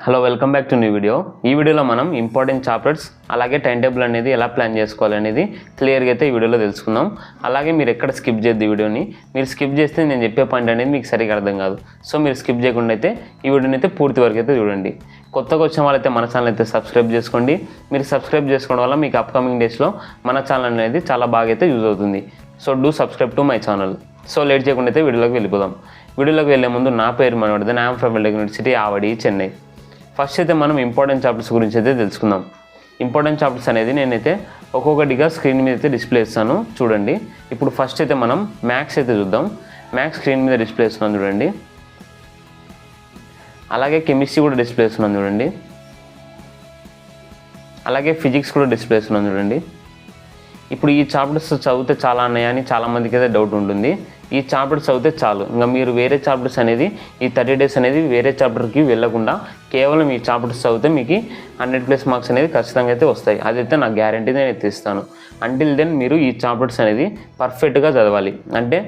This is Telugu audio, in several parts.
Hello welcome back to new video. ఈ వీడియోలో మనం ఇంపార్టెంట్ చాప్టర్స్ అలాగే టైం టేబుల్ అనేది ఎలా ప్లాన్ చేసుకోవాలనేది క్లియర్గా అయితే ఈ వీడియోలో తెలుసుకుందాం. అలాగే మీరు ఎక్కడ స్కిప్ చేయద్దు ఈ వీడియోని. మీరు స్కిప్ చేస్తే నేను చెప్పే పాయింట్ అనేది మీకు సరిగా అర్థం కాదు. సో మీరు స్కిప్ చేయకుండా అయితే ఈ వీడియోని అయితే పూర్తి వరకు అయితే చూడండి. కొత్తగా వచ్చిన వాళ్ళైతే మన ఛానల్ అయితే సబ్స్క్రైబ్ చేసుకోండి. మీరు సబ్స్క్రైబ్ చేసుకోవడం వల్ల మీకు అప్కమింగ్ డేస్లో మన ఛానల్ అనేది చాలా బాగా అయితే యూజ్ అవుతుంది. So do subscribe to my channel. So late చేయకుండా అయితే వీడియోలోకి వెళ్ళిపోదాం. వీడియోలోకి వెళ్ళే ముందు నా పేరు మనోడిదన్. I'm from Veltech university, Avadi, Chennai. First అయితే మనం ఇంపార్టెంట్ చాప్టర్స్ గురించి అయితే తెలుసుకుందాం. ఇంపార్టెంట్ చాప్టర్స్ అనేది నేనైతే ఒక్కొక్కటిగా స్క్రీన్ మీద అయితే డిస్ప్లే ఇస్తాను చూడండి. ఇప్పుడు ఫస్ట్ అయితే మనం మ్యాథ్స్ అయితే చూద్దాం. మ్యాథ్స్ స్క్రీన్ మీద డిస్ప్లే ఇస్తున్నాను చూడండి. అలాగే కెమిస్ట్రీ కూడా డిస్ప్లే ఇస్తున్నాను చూడండి. అలాగే ఫిజిక్స్ కూడా డిస్ప్లే ఇస్తున్నాను చూడండి. ఇప్పుడు ఈ చాప్టర్స్ చదివితే చాలా ఉన్నాయని చాలామందికి అయితే డౌట్ ఉంటుంది. ఈ చాప్టర్స్ చదివితే చాలు, ఇంకా మీరు వేరే చాప్టర్స్ అనేది ఈ 30 days అనేది వేరే చాప్టర్కి వెళ్ళకుండా కేవలం ఈ చాప్టర్స్ చదివితే మీకు 100+ మార్క్స్ అనేది ఖచ్చితంగా అయితే వస్తాయి. అదైతే నా గ్యారంటీ నేను అయితే ఇస్తాను. అంటిల్ దెన్ మీరు ఈ చాప్టర్స్ అనేది పర్ఫెక్ట్గా చదవాలి. అంటే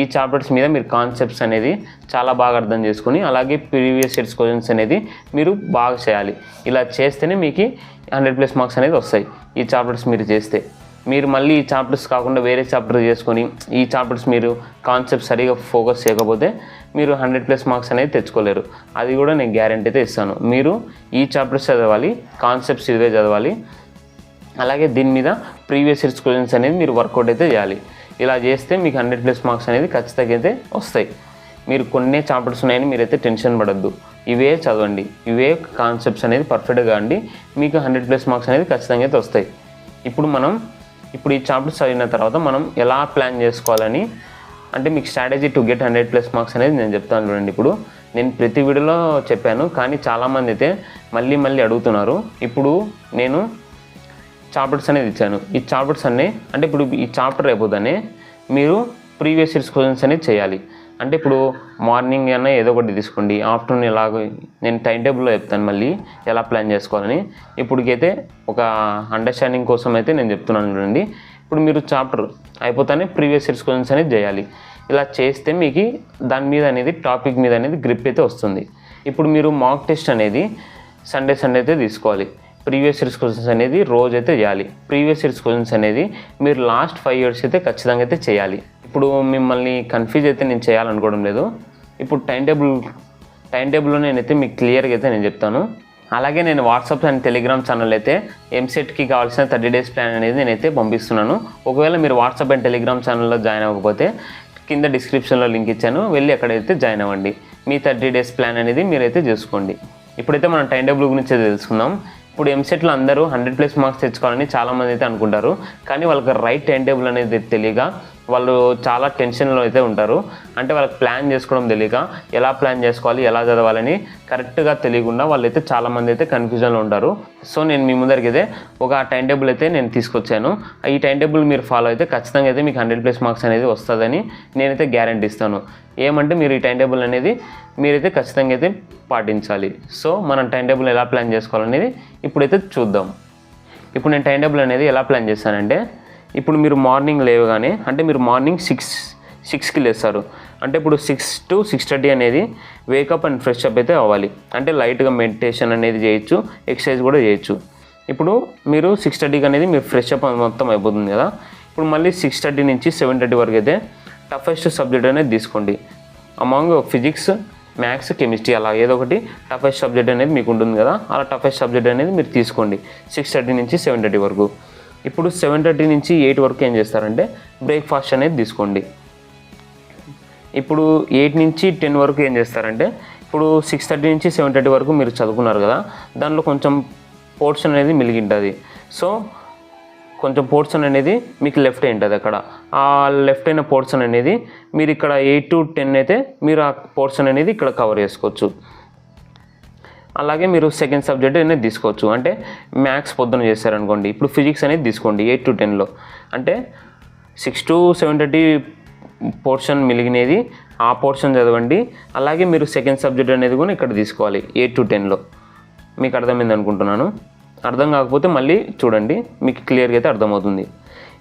ఈ చాప్టర్స్ మీద మీరు కాన్సెప్ట్స్ అనేది చాలా బాగా అర్థం చేసుకుని అలాగే ప్రీవియస్ ఇయర్స్ క్వశ్చన్స్ అనేది మీరు బాగా చేయాలి. ఇలా చేస్తేనే మీకు 100+ మార్క్స్ అనేది వస్తాయి. ఈ చాప్టర్స్ మీరు చేస్తే మీరు మళ్ళీ ఈ చాప్టర్స్ కాకుండా వేరే చాప్టర్ చేసుకొని ఈ చాప్టర్స్ మీరు కాన్సెప్ట్ సరిగా ఫోకస్ చేయకపోతే మీరు 100+ మార్క్స్ అనేది తెచ్చుకోలేరు. అది కూడా నేను గ్యారంటీ అయితే ఇస్తాను. మీరు ఈ చాప్టర్స్ చదవాలి, కాన్సెప్ట్స్ ఇవే చదవాలి. అలాగే దీని మీద ప్రీవియస్ ఇయర్స్ క్వశ్చన్స్ అనేది మీరు వర్కౌట్ అయితే చేయాలి. ఇలా చేస్తే మీకు 100+ మార్క్స్ అనేది ఖచ్చితంగా అయితే వస్తాయి. మీరు కొన్ని చాప్టర్స్ ఉన్నాయని మీరైతే టెన్షన్ పడద్దు. ఇవే చదవండి, ఇవే కాన్సెప్ట్స్ అనేది పర్ఫెక్ట్గా అండి మీకు 100+ మార్క్స్ అనేది ఖచ్చితంగా అయితే వస్తాయి. ఇప్పుడు ఈ చాప్టర్స్ చదివిన తర్వాత మనం ఎలా ప్లాన్ చేసుకోవాలని, అంటే మీకు స్ట్రాటజీ టు గెట్ 100+ మార్క్స్ అనేది నేను చెప్తాను చూడండి. ఇప్పుడు నేను ప్రతి వీడియోలో చెప్పాను, కానీ చాలామంది అయితే మళ్ళీ అడుగుతున్నారు. ఇప్పుడు నేను చాప్టర్స్ అనేది ఇచ్చాను. ఈ చాప్టర్స్ అన్నీ అంటే ఇప్పుడు ఈ చాప్టర్ అయిపోతానే మీరు ప్రీవియస్ ఇయర్స్ క్వశ్చన్స్ అనేది చేయాలి. అంటే ఇప్పుడు మార్నింగ్ అయినా ఏదో ఒకటి తీసుకోండి, ఆఫ్టర్నూన్ ఎలాగో నేను టైం టేబుల్లో చెప్తాను మళ్ళీ ఎలా ప్లాన్ చేసుకోవాలని. ఇప్పటికైతే ఒక అండర్స్టాండింగ్ కోసం అయితే నేను చెప్తున్నాను చూడండి. ఇప్పుడు మీరు చాప్టర్ అయిపోతానే ప్రీవియస్ ఇయర్స్ క్వశ్చన్స్ అనేది చేయాలి. ఇలా చేస్తే మీకు దాని మీద అనేది టాపిక్ మీద అనేది గ్రిప్ అయితే వస్తుంది. ఇప్పుడు మీరు మాక్ టెస్ట్ అనేది సండే అయితే తీసుకోవాలి. ప్రీవియస్ ఇయర్స్ క్వశ్చన్స్ అనేది రోజు అయితే చేయాలి. ప్రీవియస్ ఇయర్స్ క్వశ్చన్స్ అనేది మీరు లాస్ట్ 5 years అయితే ఖచ్చితంగా అయితే చేయాలి. ఇప్పుడు మిమ్మల్ని కన్ఫ్యూజ్ అయితే నేను చేయాలనుకోవడం లేదు. ఇప్పుడు టైం టేబుల్లో నేనైతే మీకు క్లియర్గా అయితే నేను చెప్తాను. అలాగే నేను వాట్సాప్ అండ్ టెలిగ్రామ్ ఛానల్ అయితే ఎంసెట్కి కావాల్సిన 30 days ప్లాన్ అనేది నేనైతే పంపిస్తున్నాను. ఒకవేళ మీరు వాట్సాప్ అండ్ టెలిగ్రామ్ ఛానల్లో జాయిన్ అవ్వకపోతే కింద డిస్క్రిప్షన్లో లింక్ ఇచ్చాను, వెళ్ళి అక్కడైతే జాయిన్ అవ్వండి. మీ 30 days ప్లాన్ అనేది మీరైతే చేసుకోండి. ఇప్పుడైతే మనం టైం టేబుల్ గురించి తెలుసుకుందాం. ఇప్పుడు ఎంసెట్లో అందరూ 100+ మార్క్స్ తెచ్చుకోవాలని చాలామంది అయితే అనుకుంటారు, కానీ వాళ్ళకి రైట్ టైం టేబుల్ అనేది తెలియక వాళ్ళు చాలా టెన్షన్లో అయితే ఉంటారు. అంటే వాళ్ళకి ప్లాన్ చేసుకోవడం తెలియక ఎలా ప్లాన్ చేసుకోవాలి, ఎలా చదవాలని కరెక్ట్గా తెలియకుండా వాళ్ళైతే చాలామంది అయితే కన్ఫ్యూజన్లో ఉంటారు. సో నేను మీ ముందరికి అయితే ఒక టైం టేబుల్ అయితే నేను తీసుకొచ్చాను. ఈ టైం టేబుల్ మీరు ఫాలో అయితే ఖచ్చితంగా అయితే మీకు 100+ మార్క్స్ అనేది వస్తుందని నేనైతే గ్యారంటీ ఇస్తాను. ఏమంటే మీరు ఈ టైం టేబుల్ అనేది మీరైతే ఖచ్చితంగా అయితే పాటించాలి. సో మనం టైం టేబుల్ ఎలా ప్లాన్ చేసుకోవాలనేది ఇప్పుడైతే చూద్దాం. ఇప్పుడు నేను టైం టేబుల్ అనేది ఎలా ప్లాన్ చేస్తానంటే, ఇప్పుడు మీరు మార్నింగ్ లేవగానే అంటే మీరు మార్నింగ్ 6కి లేస్తారు. అంటే ఇప్పుడు 6 to 6:30 అనేది వేకప్ అండ్ ఫ్రెష్ అప్ అయితే అవ్వాలి. అంటే లైట్గా మెడిటేషన్ అనేది చేయొచ్చు, ఎక్సర్సైజ్ కూడా చేయొచ్చు. ఇప్పుడు మీరు 6:30కి అనేది మీరు ఫ్రెష్ అప్ మొత్తం అయిపోతుంది కదా. ఇప్పుడు మళ్ళీ 6:30 నుంచి 7:30 వరకు అయితే టఫెస్ట్ సబ్జెక్ట్ అనేది తీసుకోండి. అమాంగ్ ఫిజిక్స్, మ్యాథ్స్, కెమిస్ట్రీ అలా ఏదో ఒకటి టఫెస్ట్ సబ్జెక్ట్ అనేది మీకు ఉంటుంది కదా. అలా టఫెస్ట్ సబ్జెక్ట్ అనేది మీరు తీసుకోండి 6:30 నుంచి 7:30 వరకు. ఇప్పుడు 7:30 నుంచి 8 వరకు ఏం చేస్తారంటే బ్రేక్ఫాస్ట్ అనేది తీసుకోండి. ఇప్పుడు 8 నుంచి 10 వరకు ఏం చేస్తారంటే, ఇప్పుడు 6:30 నుంచి 7:30 వరకు మీరు చదువుకున్నారు కదా, దానిలో కొంచెం పోర్షన్ అనేది మిగిలి ఉంటుంది. సో కొంచెం పోర్షన్ అనేది మీకు లెఫ్ట్ అయి ఉంటుంది. అక్కడ ఆ లెఫ్ట్ అయిన పోర్షన్ అనేది మీరు ఇక్కడ 8 to 10 అయితే మీరు ఆ పోర్షన్ అనేది ఇక్కడ కవర్ చేసుకోవచ్చు. అలాగే మీరు సెకండ్ సబ్జెక్ట్ అనేది తీసుకోవచ్చు. అంటే మ్యాథ్స్ పొద్దున చేస్తారనుకోండి, ఇప్పుడు ఫిజిక్స్ అనేది తీసుకోండి 8 to 10లో. అంటే 6 to 7:30 పోర్షన్ మిగిలినది ఆ పోర్షన్ చదవండి. అలాగే మీరు సెకండ్ సబ్జెక్ట్ అనేది కూడా ఇక్కడ తీసుకోవాలి 8 to 10లో. మీకు అర్థమైంది అనుకుంటున్నాను. అర్థం కాకపోతే మళ్ళీ చూడండి, మీకు క్లియర్గా అయితే అర్థమవుతుంది.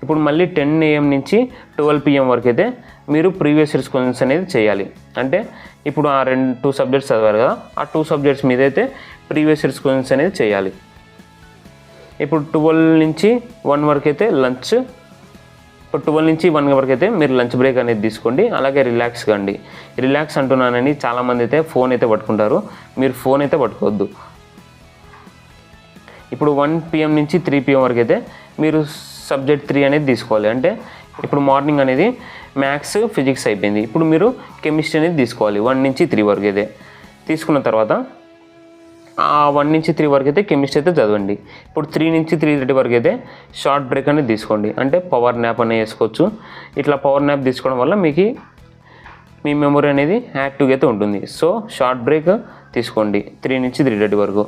ఇప్పుడు మళ్ళీ 10 AM నుంచి 12 PM వరకు అయితే మీరు ప్రీవియస్ ఇయర్స్ క్వశ్చన్స్ అనేది చేయాలి. అంటే ఇప్పుడు ఆ 2 సబ్జెక్ట్స్ చదివారు కదా, ఆ 2 సబ్జెక్ట్స్ మీద అయితే ప్రీవియస్ ఇయర్స్ క్వశ్చన్స్ అనేది చేయాలి. ఇప్పుడు 12 నుంచి 1 వరకు అయితే లంచ్, ఇప్పుడు 12 నుంచి 1 వరకు అయితే మీరు లంచ్ బ్రేక్ అనేది తీసుకోండి. అలాగే రిలాక్స్ కండి. రిలాక్స్ అంటున్నానని చాలామంది అయితే ఫోన్ అయితే పట్టుకుంటారు, మీరు ఫోన్ అయితే పట్టుకోవద్దు. ఇప్పుడు 1 PM నుంచి 3 PM వరకు అయితే మీరు సబ్జెక్ట్ 3 అనేది తీసుకోవాలి. అంటే ఇప్పుడు మార్నింగ్ అనేది మ్యాథ్స్ ఫిజిక్స్ అయిపోయింది, ఇప్పుడు మీరు కెమిస్ట్రీ అనేది తీసుకోవాలి 1 నుంచి 3 వరకు అయితే. తీసుకున్న తర్వాత 1 నుంచి 3 వరకు అయితే కెమిస్ట్రీ అయితే చదవండి. ఇప్పుడు 3 నుంచి 3:30 వరకు అయితే షార్ట్ బ్రేక్ అనేది తీసుకోండి. అంటే పవర్ న్యాప్ అనేది వేసుకోవచ్చు. ఇట్లా పవర్ న్యాప్ తీసుకోవడం వల్ల మీకు మీ మెమొరీ అనేది యాక్టివ్గా అయితే ఉంటుంది. సో షార్ట్ బ్రేక్ తీసుకోండి 3 నుంచి 3:30 వరకు.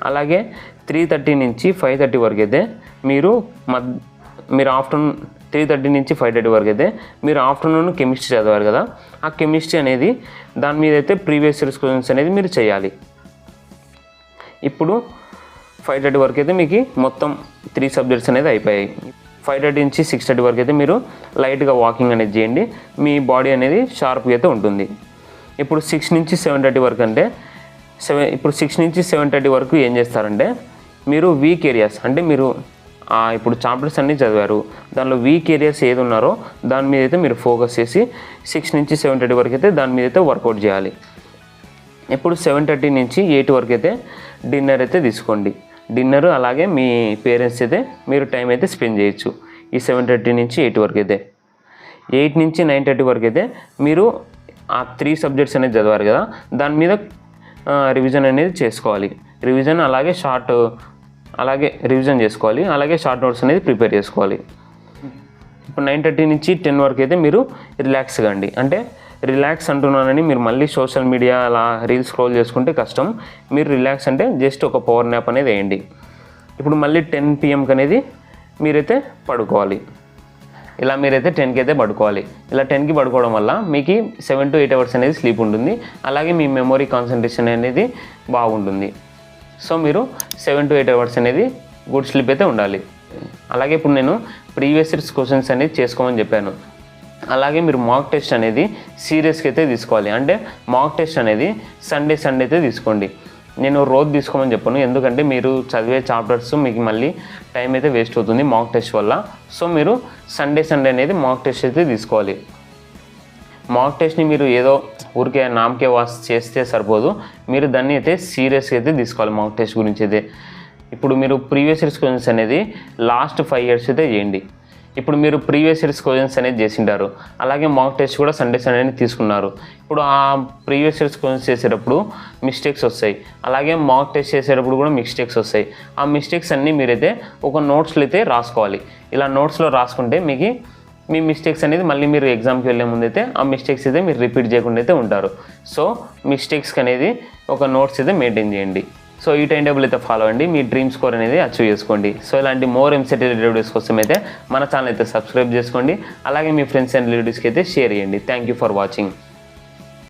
అలాగే 3:30 నుంచి 5:30 వరకు అయితే మీరు ఆఫ్టర్నూన్ 3:30 నుంచి 5:30 వరకు అయితే మీరు ఆఫ్టర్నూన్ కెమిస్ట్రీ చదివారు కదా, ఆ కెమిస్ట్రీ అనేది దాని మీద అయితే ప్రీవియస్ ఇయర్స్ క్వశ్చన్స్ అనేది మీరు చేయాలి. ఇప్పుడు 5:30 వరకు అయితే మీకు మొత్తం 3 సబ్జెక్ట్స్ అనేది అయిపోయాయి. 5:30 నుంచి 6:30 వరకు అయితే మీరు లైట్గా వాకింగ్ అనేది చేయండి, మీ బాడీ అనేది షార్ప్గా అయితే ఉంటుంది. ఇప్పుడు 6 నుంచి 7:30 వరకు అంటే ఇప్పుడు 6 నుంచి 7:30 వరకు ఏం చేస్తారంటే మీరు వీక్ ఏరియాస్, అంటే మీరు ఇప్పుడు చాప్టర్స్ అన్నీ చదివారు, దానిలో వీక్ ఏరియాస్ ఏది ఉన్నారో దాని మీద అయితే మీరు ఫోకస్ చేసి 6 నుంచి 7:30 వరకు అయితే దాని మీద అయితే వర్కౌట్ చేయాలి. ఇప్పుడు 7:30 నుంచి 8 వరకు అయితే డిన్నర్ అయితే తీసుకోండి. డిన్నర్ అలాగే మీ పేరెంట్స్ అయితే మీరు టైం అయితే స్పెండ్ చేయొచ్చు ఈ 7:30 నుంచి 8 వరకు అయితే. 8 నుంచి 9:30 వరకు అయితే మీరు ఆ 3 సబ్జెక్ట్స్ అనేది చదివారు కదా, దాని మీద రివిజన్ అనేది చేసుకోవాలి. రివిజన్ అలాగే రివిజన్ చేసుకోవాలి, అలాగే షార్ట్ నోట్స్ అనేది ప్రిపేర్ చేసుకోవాలి. ఇప్పుడు 9:30 నుంచి 10 వరకు అయితే మీరు రిలాక్స్ కండి. అంటే రిలాక్స్ అంటున్నానని మీరు మళ్ళీ సోషల్ మీడియా అలా రీల్స్ స్క్రోల్ చేసుకుంటే కష్టం. మీరు రిలాక్స్ అంటే జస్ట్ ఒక పవర్ న్యాప్ అనేది వేయండి. ఇప్పుడు మళ్ళీ 10 PMకి అనేది మీరైతే పడుకోవాలి. ఇలా మీరైతే 10కి అయితే పడుకోవాలి. ఇలా 10కి పడుకోవడం వల్ల మీకు 7 to 8 అవర్స్ అనేది స్లీప్ ఉంటుంది. అలాగే మీ మెమొరీ కాన్సన్ట్రేషన్ అనేది బాగుంటుంది. సో మీరు 7 to 8 అవర్స్ అనేది గుడ్ స్లీప్ అయితే ఉండాలి. అలాగే ఇప్పుడు నేను ప్రీవియస్ ఇయర్స్ క్వశ్చన్స్ అనేది చేసుకోమని చెప్పాను. అలాగే మీరు మాక్ టెస్ట్ అనేది సీరియస్గా అయితే తీసుకోవాలి. అంటే మాక్ టెస్ట్ అనేది సండే అయితే తీసుకోండి. నేను రోజు తీసుకోమని చెప్పాను, ఎందుకంటే మీరు చదివే చాప్టర్స్ మీకు మళ్ళీ టైం అయితే వేస్ట్ అవుతుంది మాక్ టెస్ట్ వల్ల. సో మీరు సండే అనేది మాక్ టెస్ట్ అయితే తీసుకోవాలి. మాక్ టెస్ట్ని మీరు ఏదో ఊరికే నామకే వాస్ చేస్తే సరిపోదు, మీరు దాన్ని అయితే సీరియస్గా అయితే తీసుకోవాలి మాక్ టెస్ట్ గురించి అయితే. ఇప్పుడు మీరు ప్రీవియస్ ఇయర్స్ క్వశ్చన్స్ అనేది లాస్ట్ 5 years అయితే చేయండి. ఇప్పుడు మీరు ప్రీవియస్ ఇయర్స్ క్వశ్చన్స్ అనేది చేసింటారు, అలాగే మాక్ టెస్ట్ కూడా సండే తీసుకున్నారు. ఇప్పుడు ఆ ప్రీవియస్ ఇయర్స్ క్వశ్చన్స్ చేసేటప్పుడు మిస్టేక్స్ వస్తాయి, అలాగే మాక్ టెస్ట్ చేసేటప్పుడు కూడా మిస్టేక్స్ వస్తాయి. ఆ మిస్టేక్స్ అన్నీ మీరైతే ఒక నోట్స్లో అయితే రాసుకోవాలి. ఇలా నోట్స్లో రాసుకుంటే మీకు మీ మిస్టేక్స్ అనేది మళ్ళీ మీరు ఎగ్జామ్కి వెళ్ళే ముందు అయితే ఆ మిస్టేక్స్ అయితే మీరు రిపీట్ చేయకుండా అయితే ఉంటారు. సో మిస్టేక్స్కి అనేది ఒక నోట్స్ అయితే మెయింటైన్ చేయండి. సో ఈ టైం టేబుల్ అయితే ఫాలో అండి, మీ డ్రీమ్ స్కోర్ అనేది అచీవ్ చేసుకోండి. సో ఇలాంటి మోర్ ఎంసెట్ రిలేటెడ్ వీడియోస్ కోసం అయితే మన ఛానల్ అయితే సబ్స్క్రైబ్ చేసుకోండి. అలాగే మీ ఫ్రెండ్స్ అండ్ రిలేటివ్స్కి అయితే షేర్ చేయండి. Thank you for watching.